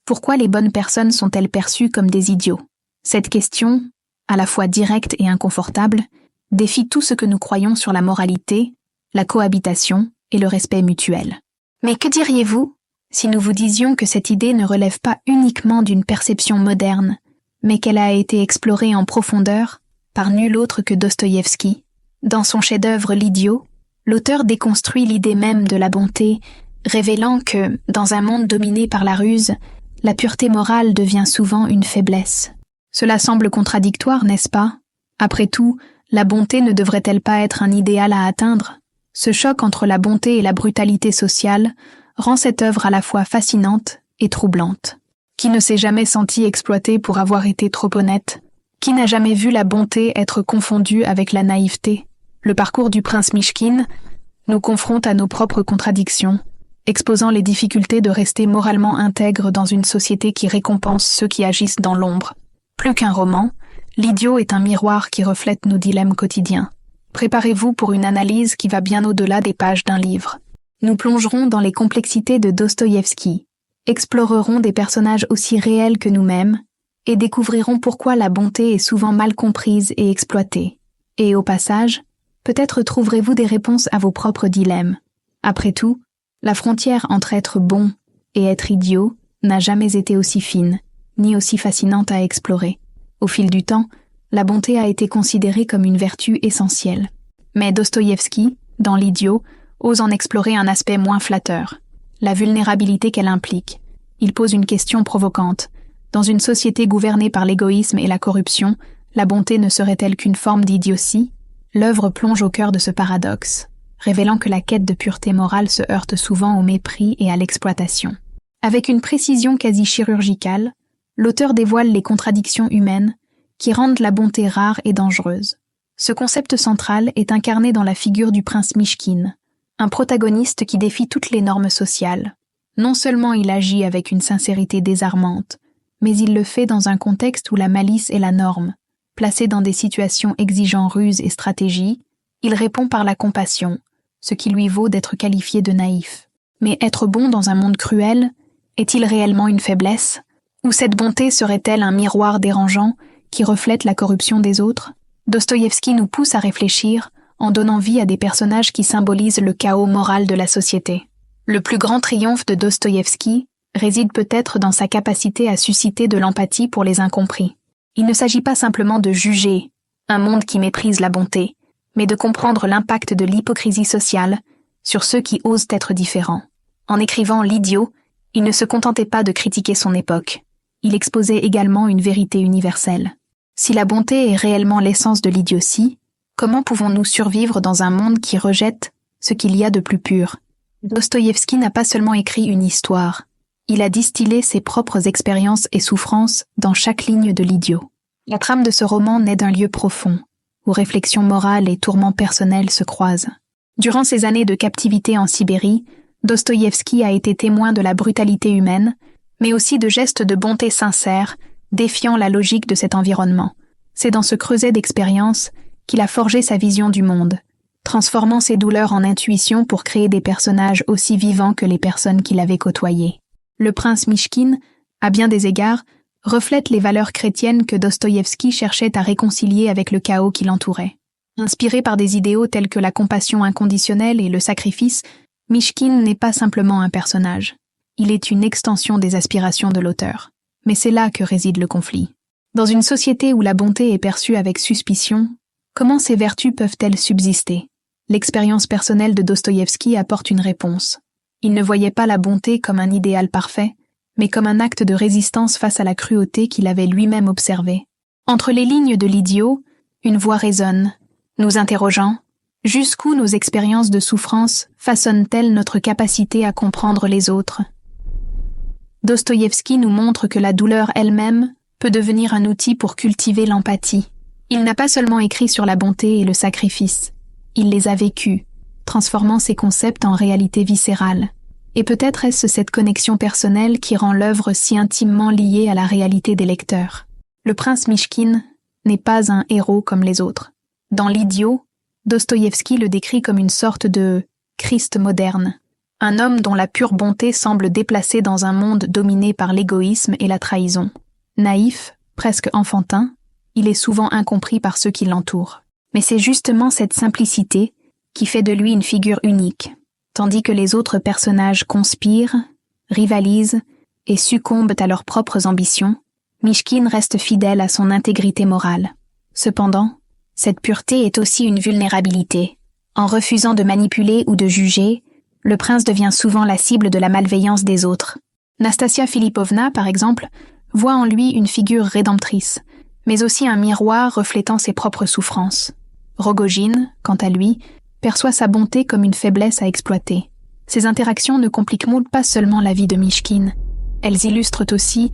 Pourquoi les bonnes personnes sont-elles perçues comme des idiots? Cette question, à la fois directe et inconfortable, défie tout ce que nous croyons sur la moralité, la cohabitation et le respect mutuel. Mais que diriez-vous si nous vous disions que cette idée ne relève pas uniquement d'une perception moderne, mais qu'elle a été explorée en profondeur par nul autre que Dostoïevski? Dans son chef-d'œuvre L'idiot, l'auteur déconstruit l'idée même de la bonté, révélant que, dans un monde dominé par la ruse, la pureté morale devient souvent une faiblesse. Cela semble contradictoire, n'est-ce pas? Après tout, la bonté ne devrait-elle pas être un idéal à atteindre? Ce choc entre la bonté et la brutalité sociale rend cette œuvre à la fois fascinante et troublante. Qui ne s'est jamais senti exploité pour avoir été trop honnête? Qui n'a jamais vu la bonté être confondue avec la naïveté? Le parcours du prince Mishkin nous confronte à nos propres contradictions, exposant les difficultés de rester moralement intègre dans une société qui récompense ceux qui agissent dans l'ombre. Plus qu'un roman, L'idiot est un miroir qui reflète nos dilemmes quotidiens. Préparez-vous pour une analyse qui va bien au-delà des pages d'un livre. Nous plongerons dans les complexités de Dostoïevski, explorerons des personnages aussi réels que nous-mêmes et découvrirons pourquoi la bonté est souvent mal comprise et exploitée. Et au passage, peut-être trouverez-vous des réponses à vos propres dilemmes. Après tout, la frontière entre être bon et être idiot n'a jamais été aussi fine, ni aussi fascinante à explorer. Au fil du temps, la bonté a été considérée comme une vertu essentielle. Mais Dostoïevski, dans L'idiot, ose en explorer un aspect moins flatteur, la vulnérabilité qu'elle implique. Il pose une question provocante. Dans une société gouvernée par l'égoïsme et la corruption, la bonté ne serait-elle qu'une forme d'idiotie? L'œuvre plonge au cœur de ce paradoxe, révélant que la quête de pureté morale se heurte souvent au mépris et à l'exploitation. Avec une précision quasi chirurgicale, l'auteur dévoile les contradictions humaines qui rendent la bonté rare et dangereuse. Ce concept central est incarné dans la figure du prince Mishkin, un protagoniste qui défie toutes les normes sociales. Non seulement il agit avec une sincérité désarmante, mais il le fait dans un contexte où la malice est la norme. Placé dans des situations exigeant ruse et stratégie, il répond par la compassion, ce qui lui vaut d'être qualifié de naïf. Mais être bon dans un monde cruel, est-il réellement une faiblesse? Ou cette bonté serait-elle un miroir dérangeant qui reflète la corruption des autres? Dostoïevski nous pousse à réfléchir en donnant vie à des personnages qui symbolisent le chaos moral de la société. Le plus grand triomphe de Dostoïevski réside peut-être dans sa capacité à susciter de l'empathie pour les incompris. Il ne s'agit pas simplement de juger un monde qui méprise la bonté, mais de comprendre l'impact de l'hypocrisie sociale sur ceux qui osent être différents. En écrivant L'idiot, il ne se contentait pas de critiquer son époque. Il exposait également une vérité universelle. Si la bonté est réellement l'essence de l'idiotie, comment pouvons-nous survivre dans un monde qui rejette ce qu'il y a de plus pur? Dostoïevski n'a pas seulement écrit une histoire, il a distillé ses propres expériences et souffrances dans chaque ligne de L'idiot. La trame de ce roman naît d'un lieu profond, où réflexion morale et tourments personnels se croisent. Durant ses années de captivité en Sibérie, Dostoïevski a été témoin de la brutalité humaine, mais aussi de gestes de bonté sincère, défiant la logique de cet environnement. C'est dans ce creuset d'expériences qu'il a forgé sa vision du monde, transformant ses douleurs en intuition pour créer des personnages aussi vivants que les personnes qu'il avait côtoyées. Le prince Mishkin, à bien des égards, reflète les valeurs chrétiennes que Dostoïevski cherchait à réconcilier avec le chaos qui l'entourait. Inspiré par des idéaux tels que la compassion inconditionnelle et le sacrifice, Mishkin n'est pas simplement un personnage. Il est une extension des aspirations de l'auteur. Mais c'est là que réside le conflit. Dans une société où la bonté est perçue avec suspicion, comment ces vertus peuvent-elles subsister? L'expérience personnelle de Dostoïevski apporte une réponse. Il ne voyait pas la bonté comme un idéal parfait, mais comme un acte de résistance face à la cruauté qu'il avait lui-même observée. Entre les lignes de L'idiot, une voix résonne, nous interrogeant « Jusqu'où nos expériences de souffrance façonnent-elles notre capacité à comprendre les autres ?» Dostoïevski nous montre que la douleur elle-même peut devenir un outil pour cultiver l'empathie. Il n'a pas seulement écrit sur la bonté et le sacrifice, il les a vécus, transformant ces concepts en réalité viscérale. Et peut-être est-ce cette connexion personnelle qui rend l'œuvre si intimement liée à la réalité des lecteurs. Le prince Mishkin n'est pas un héros comme les autres. Dans L'idiot, Dostoïevski le décrit comme une sorte de Christ moderne, un homme dont la pure bonté semble déplacée dans un monde dominé par l'égoïsme et la trahison. Naïf, presque enfantin, il est souvent incompris par ceux qui l'entourent. Mais c'est justement cette simplicité qui fait de lui une figure unique, tandis que les autres personnages conspirent, rivalisent et succombent à leurs propres ambitions. Mishkin reste fidèle à son intégrité morale. Cependant, cette pureté est aussi une vulnérabilité. En refusant de manipuler ou de juger, le prince devient souvent la cible de la malveillance des autres. Nastasia Filipovna, par exemple, voit en lui une figure rédemptrice, mais aussi un miroir reflétant ses propres souffrances. Rogojine, quant à lui, perçoit sa bonté comme une faiblesse à exploiter. Ces interactions ne compliquent pas seulement la vie de Mishkin, elles illustrent aussi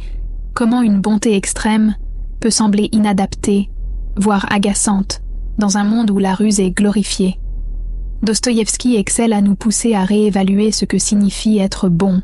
comment une bonté extrême peut sembler inadaptée, voire agaçante, dans un monde où la ruse est glorifiée. Dostoïevski excelle à nous pousser à réévaluer ce que signifie être bon.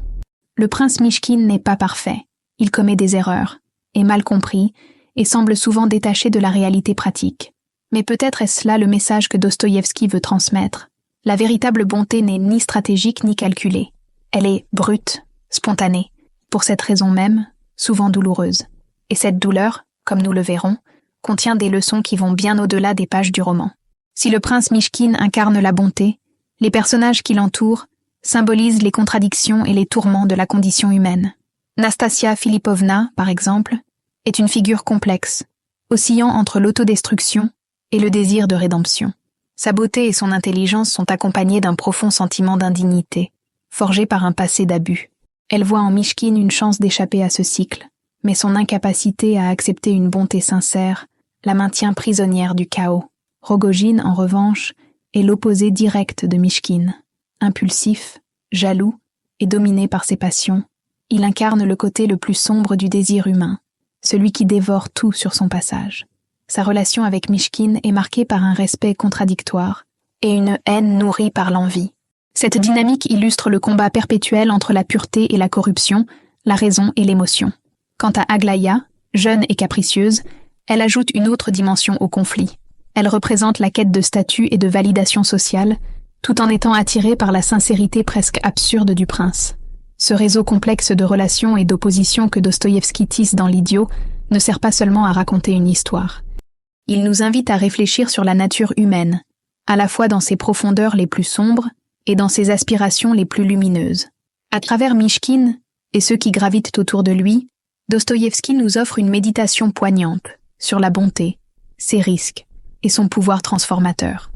Le prince Mishkin n'est pas parfait, il commet des erreurs, est mal compris et semble souvent détaché de la réalité pratique. Mais peut-être est-ce là le message que Dostoïevski veut transmettre. La véritable bonté n'est ni stratégique ni calculée. Elle est brute, spontanée, pour cette raison même, souvent douloureuse. Et cette douleur, comme nous le verrons, contient des leçons qui vont bien au-delà des pages du roman. Si le prince Mishkin incarne la bonté, les personnages qui l'entourent symbolisent les contradictions et les tourments de la condition humaine. Nastasia Filipovna, par exemple, est une figure complexe, oscillant entre l'autodestruction et le désir de rédemption. Sa beauté et son intelligence sont accompagnées d'un profond sentiment d'indignité, forgé par un passé d'abus. Elle voit en Mishkin une chance d'échapper à ce cycle, mais son incapacité à accepter une bonté sincère la maintient prisonnière du chaos. Rogojine, en revanche, est l'opposé direct de Mishkin. Impulsif, jaloux et dominé par ses passions, il incarne le côté le plus sombre du désir humain, celui qui dévore tout sur son passage. Sa relation avec Mishkin est marquée par un respect contradictoire et une haine nourrie par l'envie. Cette dynamique illustre le combat perpétuel entre la pureté et la corruption, la raison et l'émotion. Quant à Aglaya, jeune et capricieuse, elle ajoute une autre dimension au conflit. Elle représente la quête de statut et de validation sociale, tout en étant attirée par la sincérité presque absurde du prince. Ce réseau complexe de relations et d'oppositions que Dostoïevski tisse dans l'Idiot ne sert pas seulement à raconter une histoire. Il nous invite à réfléchir sur la nature humaine, à la fois dans ses profondeurs les plus sombres et dans ses aspirations les plus lumineuses. À travers Mishkin et ceux qui gravitent autour de lui, Dostoïevski nous offre une méditation poignante sur la bonté, ses risques et son pouvoir transformateur.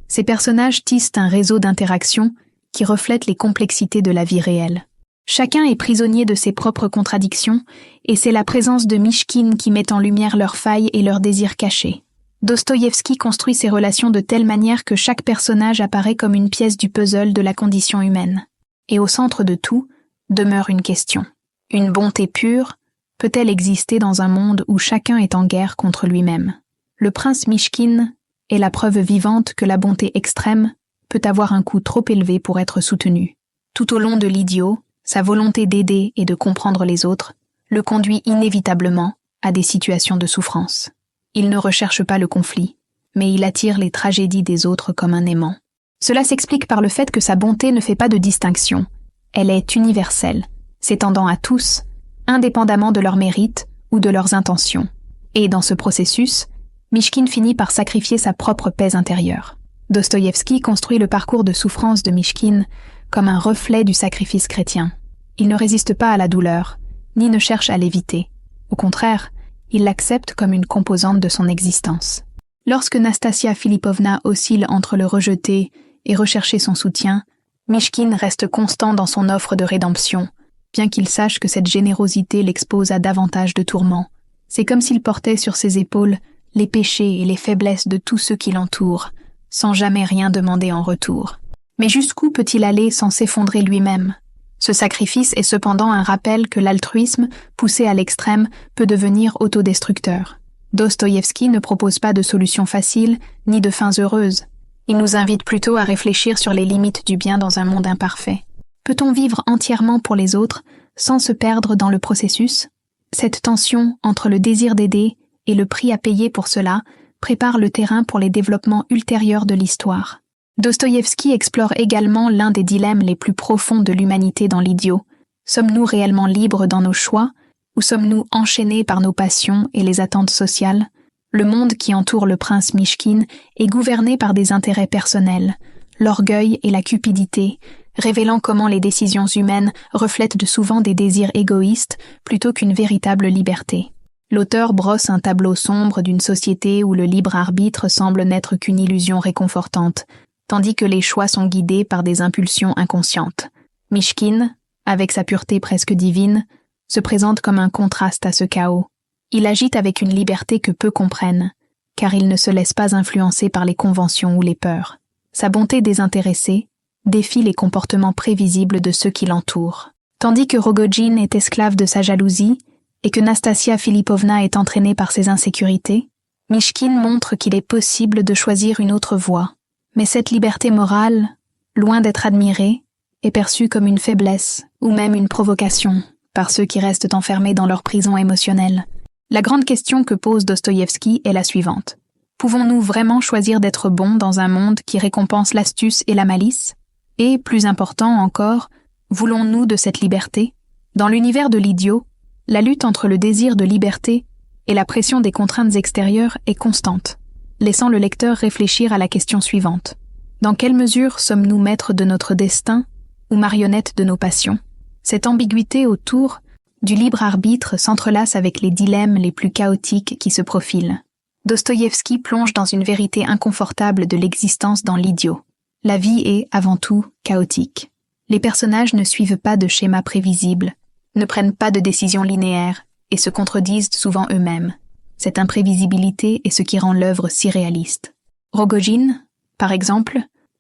Ces personnages tissent un réseau d'interactions qui reflète les complexités de la vie réelle. Chacun est prisonnier de ses propres contradictions, et c'est la présence de Mishkin qui met en lumière leurs failles et leurs désirs cachés. Dostoïevski construit ses relations de telle manière que chaque personnage apparaît comme une pièce du puzzle de la condition humaine. Et au centre de tout demeure une question. Une bonté pure peut-elle exister dans un monde où chacun est en guerre contre lui-même? Le prince Mishkin est la preuve vivante que la bonté extrême peut avoir un coût trop élevé pour être soutenue. Tout au long de l'Idiot, sa volonté d'aider et de comprendre les autres le conduit inévitablement à des situations de souffrance. Il ne recherche pas le conflit, mais il attire les tragédies des autres comme un aimant. Cela s'explique par le fait que sa bonté ne fait pas de distinction. Elle est universelle, s'étendant à tous, indépendamment de leurs mérites ou de leurs intentions. Et dans ce processus, Mishkin finit par sacrifier sa propre paix intérieure. Dostoïevski construit le parcours de souffrance de Mishkin comme un reflet du sacrifice chrétien. Il ne résiste pas à la douleur, ni ne cherche à l'éviter. Au contraire, il l'accepte comme une composante de son existence. Lorsque Nastasia Filipovna oscille entre le rejeter et rechercher son soutien, Mishkin reste constant dans son offre de rédemption, bien qu'il sache que cette générosité l'expose à davantage de tourments. C'est comme s'il portait sur ses épaules les péchés et les faiblesses de tous ceux qui l'entourent, sans jamais rien demander en retour. Mais jusqu'où peut-il aller sans s'effondrer lui-même? Ce sacrifice est cependant un rappel que l'altruisme, poussé à l'extrême, peut devenir autodestructeur. Dostoïevski ne propose pas de solution facile, ni de fins heureuses. Il nous invite plutôt à réfléchir sur les limites du bien dans un monde imparfait. Peut-on vivre entièrement pour les autres, sans se perdre dans le processus? Cette tension entre le désir d'aider et le prix à payer pour cela prépare le terrain pour les développements ultérieurs de l'histoire. Dostoïevski explore également l'un des dilemmes les plus profonds de l'humanité dans l'Idiot. Sommes-nous réellement libres dans nos choix, ou sommes-nous enchaînés par nos passions et les attentes sociales? Le monde qui entoure le prince Mishkin est gouverné par des intérêts personnels, l'orgueil et la cupidité, révélant comment les décisions humaines reflètent de souvent des désirs égoïstes plutôt qu'une véritable liberté. L'auteur brosse un tableau sombre d'une société où le libre arbitre semble n'être qu'une illusion réconfortante, tandis que les choix sont guidés par des impulsions inconscientes. Mishkin, avec sa pureté presque divine, se présente comme un contraste à ce chaos. Il agit avec une liberté que peu comprennent, car il ne se laisse pas influencer par les conventions ou les peurs. Sa bonté désintéressée défie les comportements prévisibles de ceux qui l'entourent. Tandis que Rogojin est esclave de sa jalousie et que Nastasia Filipovna est entraînée par ses insécurités, Mishkin montre qu'il est possible de choisir une autre voie. Mais cette liberté morale, loin d'être admirée, est perçue comme une faiblesse ou même une provocation par ceux qui restent enfermés dans leur prison émotionnelle. La grande question que pose Dostoïevski est la suivante. Pouvons-nous vraiment choisir d'être bons dans un monde qui récompense l'astuce et la malice? Et, plus important encore, voulons-nous de cette liberté? Dans l'univers de l'idiot, la lutte entre le désir de liberté et la pression des contraintes extérieures est constante, laissant le lecteur réfléchir à la question suivante. Dans quelle mesure sommes-nous maîtres de notre destin ou marionnettes de nos passions? Cette ambiguïté autour du libre arbitre s'entrelace avec les dilemmes les plus chaotiques qui se profilent. Dostoïevski plonge dans une vérité inconfortable de l'existence dans l'idiot. La vie est, avant tout, chaotique. Les personnages ne suivent pas de schémas prévisibles, ne prennent pas de décisions linéaires et se contredisent souvent eux-mêmes. Cette imprévisibilité est ce qui rend l'œuvre si réaliste. Rogojin, par exemple,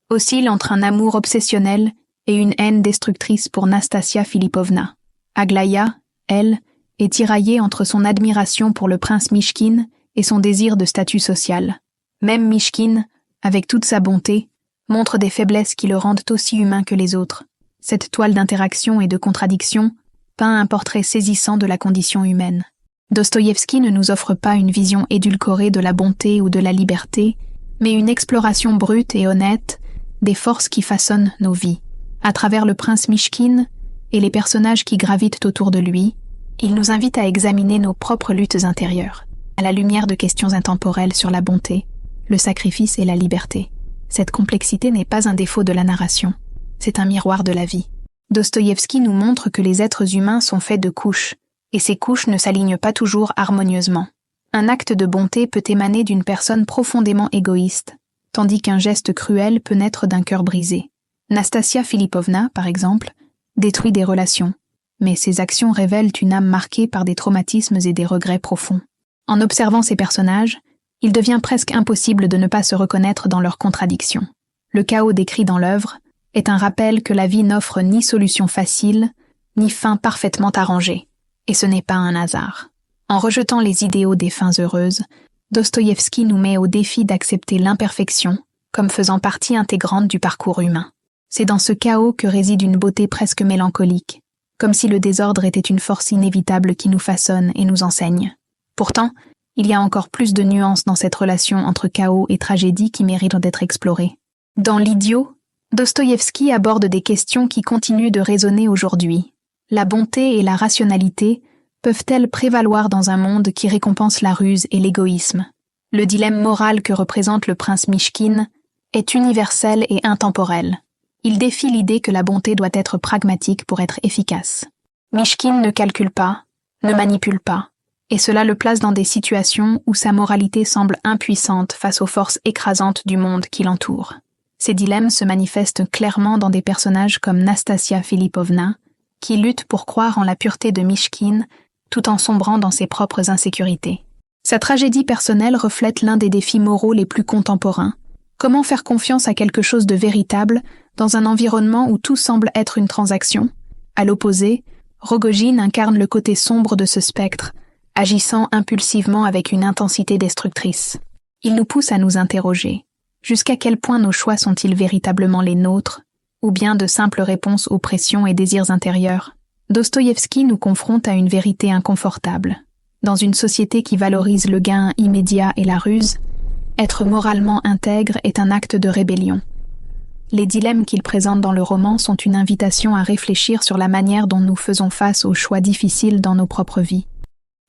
oscille entre un amour obsessionnel et une haine destructrice pour Nastasia Filipovna. Aglaya, elle, est tiraillée entre son admiration pour le prince Mishkin et son désir de statut social. Même Mishkin, avec toute sa bonté, montre des faiblesses qui le rendent aussi humain que les autres. Cette toile d'interaction et de contradiction peint un portrait saisissant de la condition humaine. Dostoïevski ne nous offre pas une vision édulcorée de la bonté ou de la liberté, mais une exploration brute et honnête des forces qui façonnent nos vies. À travers le prince Mishkin et les personnages qui gravitent autour de lui, il nous invite à examiner nos propres luttes intérieures, à la lumière de questions intemporelles sur la bonté, le sacrifice et la liberté. Cette complexité n'est pas un défaut de la narration, c'est un miroir de la vie. Dostoïevski nous montre que les êtres humains sont faits de couches, et ces couches ne s'alignent pas toujours harmonieusement. Un acte de bonté peut émaner d'une personne profondément égoïste, tandis qu'un geste cruel peut naître d'un cœur brisé. Nastasia Filipovna, par exemple, détruit des relations, mais ses actions révèlent une âme marquée par des traumatismes et des regrets profonds. En observant ces personnages, il devient presque impossible de ne pas se reconnaître dans leurs contradictions. Le chaos décrit dans l'œuvre est un rappel que la vie n'offre ni solution facile, ni fin parfaitement arrangée, et ce n'est pas un hasard. En rejetant les idéaux des fins heureuses, Dostoïevski nous met au défi d'accepter l'imperfection comme faisant partie intégrante du parcours humain. C'est dans ce chaos que réside une beauté presque mélancolique, comme si le désordre était une force inévitable qui nous façonne et nous enseigne. Pourtant, il y a encore plus de nuances dans cette relation entre chaos et tragédie qui méritent d'être explorées. Dans l'idiot, Dostoïevski aborde des questions qui continuent de résonner aujourd'hui. La bonté et la rationalité peuvent-elles prévaloir dans un monde qui récompense la ruse et l'égoïsme? Le dilemme moral que représente le prince Mishkin est universel et intemporel. Il défie l'idée que la bonté doit être pragmatique pour être efficace. Mishkin ne calcule pas, ne manipule pas, et cela le place dans des situations où sa moralité semble impuissante face aux forces écrasantes du monde qui l'entoure. Ces dilemmes se manifestent clairement dans des personnages comme Nastasia Filipovna, qui lutte pour croire en la pureté de Mishkin tout en sombrant dans ses propres insécurités. Sa tragédie personnelle reflète l'un des défis moraux les plus contemporains. Comment faire confiance à quelque chose de véritable dans un environnement où tout semble être une transaction? À l'opposé, Rogojin incarne le côté sombre de ce spectre, agissant impulsivement avec une intensité destructrice. Il nous pousse à nous interroger. Jusqu'à quel point nos choix sont-ils véritablement les nôtres, ou bien de simples réponses aux pressions et désirs intérieurs? Dostoïevski nous confronte à une vérité inconfortable. Dans une société qui valorise le gain immédiat et la ruse, être moralement intègre est un acte de rébellion. Les dilemmes qu'il présente dans le roman sont une invitation à réfléchir sur la manière dont nous faisons face aux choix difficiles dans nos propres vies.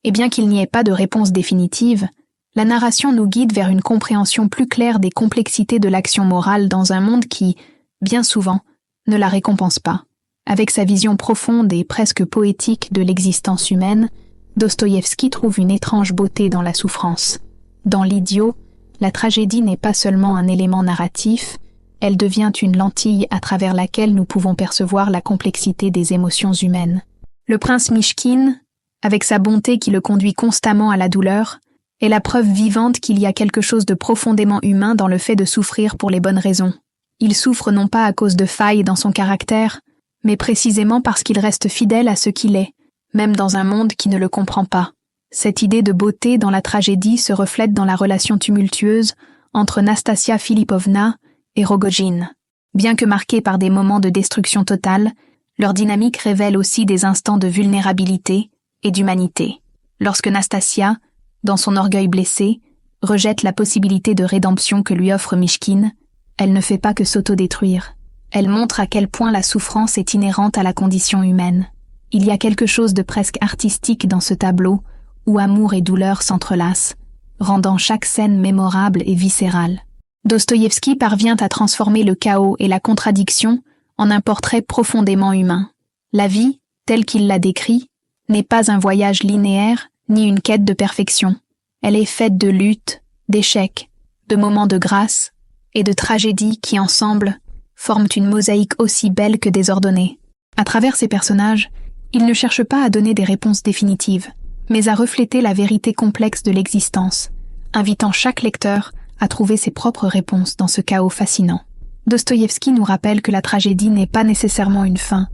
Et bien qu'il n'y ait pas de réponse définitive, la narration nous guide vers une compréhension plus claire des complexités de l'action morale dans un monde qui, bien souvent, ne la récompense pas. Avec sa vision profonde et presque poétique de l'existence humaine, Dostoïevski trouve une étrange beauté dans la souffrance. Dans l'idiot, la tragédie n'est pas seulement un élément narratif, elle devient une lentille à travers laquelle nous pouvons percevoir la complexité des émotions humaines. Le prince Mishkin, avec sa bonté qui le conduit constamment à la douleur, est la preuve vivante qu'il y a quelque chose de profondément humain dans le fait de souffrir pour les bonnes raisons. Il souffre non pas à cause de failles dans son caractère, mais précisément parce qu'il reste fidèle à ce qu'il est, même dans un monde qui ne le comprend pas. Cette idée de beauté dans la tragédie se reflète dans la relation tumultueuse entre Nastasia Philippovna et Rogojin. Bien que marqués par des moments de destruction totale, leur dynamique révèle aussi des instants de vulnérabilité et d'humanité. Lorsque Nastasia, dans son orgueil blessé, rejette la possibilité de rédemption que lui offre Mishkin, elle ne fait pas que s'autodétruire. Elle montre à quel point la souffrance est inhérente à la condition humaine. Il y a quelque chose de presque artistique dans ce tableau où amour et douleur s'entrelacent, rendant chaque scène mémorable et viscérale. Dostoïevski parvient à transformer le chaos et la contradiction en un portrait profondément humain. La vie, telle qu'il la décrit, n'est pas un voyage linéaire ni une quête de perfection. Elle est faite de luttes, d'échecs, de moments de grâce et de tragédies qui, ensemble, forment une mosaïque aussi belle que désordonnée. À travers ces personnages, il ne cherche pas à donner des réponses définitives, mais à refléter la vérité complexe de l'existence, invitant chaque lecteur à trouver ses propres réponses dans ce chaos fascinant. Dostoïevski nous rappelle que la tragédie n'est pas nécessairement une fin,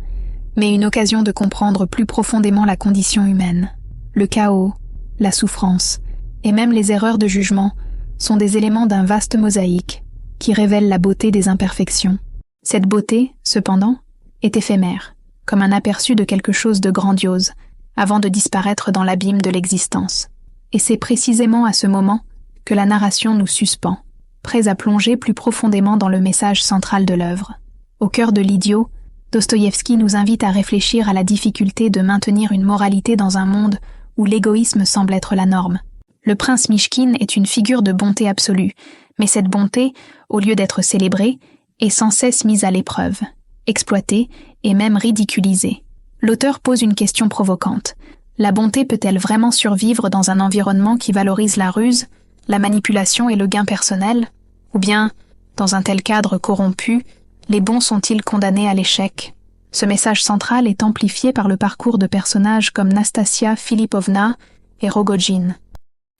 mais une occasion de comprendre plus profondément la condition humaine. Le chaos, la souffrance, et même les erreurs de jugement sont des éléments d'un vaste mosaïque qui révèle la beauté des imperfections. Cette beauté, cependant, est éphémère, comme un aperçu de quelque chose de grandiose, avant de disparaître dans l'abîme de l'existence. Et c'est précisément à ce moment que la narration nous suspend, prêts à plonger plus profondément dans le message central de l'œuvre. Au cœur de l'idiot, Dostoïevski nous invite à réfléchir à la difficulté de maintenir une moralité dans un monde où l'égoïsme semble être la norme. Le prince Mishkin est une figure de bonté absolue, mais cette bonté, au lieu d'être célébrée, est sans cesse mise à l'épreuve, exploitée et même ridiculisée. L'auteur pose une question provocante. La bonté peut-elle vraiment survivre dans un environnement qui valorise la ruse, la manipulation et le gain personnel? Ou bien, dans un tel cadre corrompu, les bons sont-ils condamnés à l'échec? Ce message central est amplifié par le parcours de personnages comme Nastasia Philippovna et Rogojin.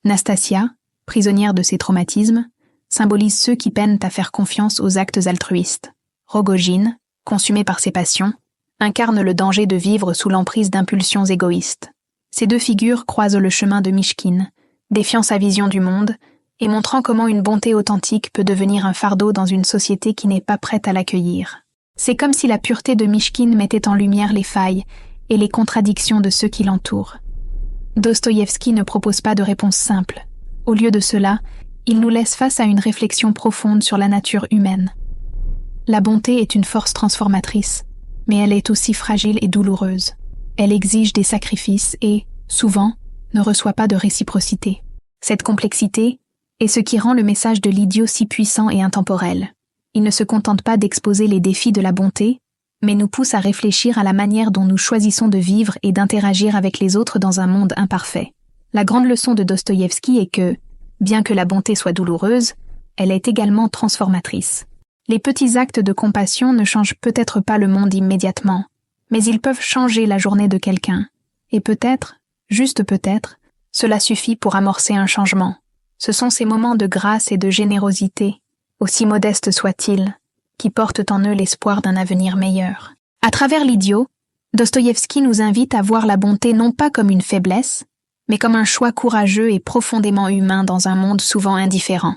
Nastasia, prisonnière de ses traumatismes, symbolise ceux qui peinent à faire confiance aux actes altruistes. Rogojin, consumé par ses passions, incarne le danger de vivre sous l'emprise d'impulsions égoïstes. Ces deux figures croisent le chemin de Mishkin, défiant sa vision du monde et montrant comment une bonté authentique peut devenir un fardeau dans une société qui n'est pas prête à l'accueillir. C'est comme si la pureté de Mishkin mettait en lumière les failles et les contradictions de ceux qui l'entourent. Dostoïevski ne propose pas de réponse simple. Au lieu de cela, il nous laisse face à une réflexion profonde sur la nature humaine. La bonté est une force transformatrice, mais elle est aussi fragile et douloureuse. Elle exige des sacrifices et, souvent, ne reçoit pas de réciprocité. Cette complexité est ce qui rend le message de l'idiot si puissant et intemporel. Il ne se contente pas d'exposer les défis de la bonté, mais nous pousse à réfléchir à la manière dont nous choisissons de vivre et d'interagir avec les autres dans un monde imparfait. La grande leçon de Dostoïevski est que, bien que la bonté soit douloureuse, elle est également transformatrice. Les petits actes de compassion ne changent peut-être pas le monde immédiatement, mais ils peuvent changer la journée de quelqu'un. Et peut-être, juste peut-être, cela suffit pour amorcer un changement. Ce sont ces moments de grâce et de générosité, aussi modestes soient-ils, qui portent en eux l'espoir d'un avenir meilleur. À travers l'idiot, Dostoïevski nous invite à voir la bonté non pas comme une faiblesse, mais comme un choix courageux et profondément humain dans un monde souvent indifférent.